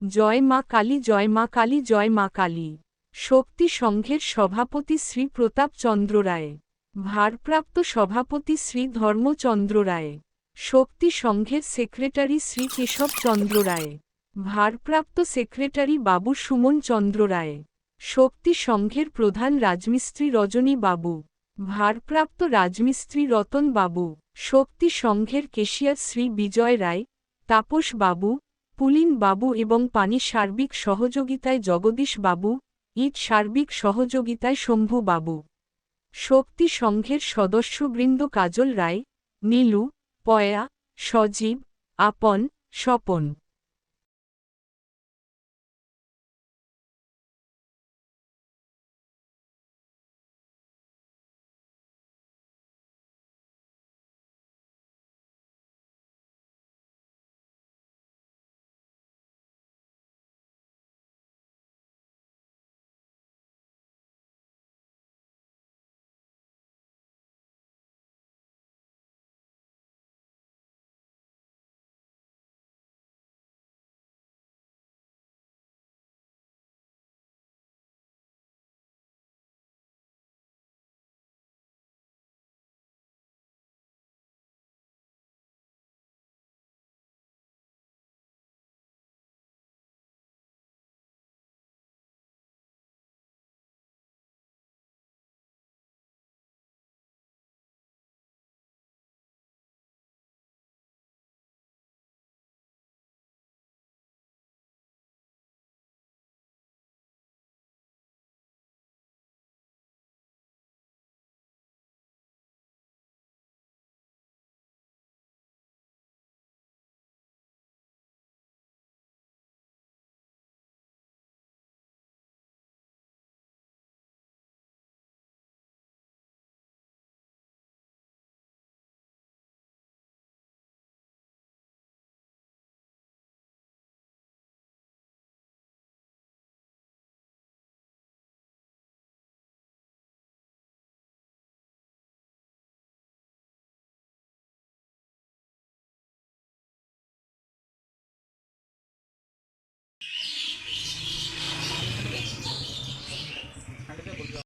জয় মা কালী, জয় মা কালী, জয় মা কালী। শক্তি সংঘের সভাপতি শ্রী প্রতাপ চন্দ্র রায়। ভারপ্রাপ্ত সভাপতি শ্রী ধর্মচন্দ্র রায়। শক্তি সংঘের সেক্রেটারি শ্রী কেশব চন্দ্র রায়। ভারপ্রাপ্ত সেক্রেটারি বাবু সুমন চন্দ্র রায়। শক্তি সংঘের প্রধান রাজমিস্ত্রি রজনী বাবু। ভারপ্রাপ্ত রাজমিস্ত্রি রতন বাবু। শক্তি সংঘের কেশিয়ার শ্রী বিজয় রায়, তাপস বাবু, পুলিন বাবু এবং পানি সার্বিক সহযোগিতায় জগদীশ বাবু, ইট সার্বিক সহযোগিতায় শম্ভু বাবু। শক্তি সংঘের সদস্যবৃন্দ কাজল রায়, নীলু, পয়া, সজীব, আপন, স্বপন।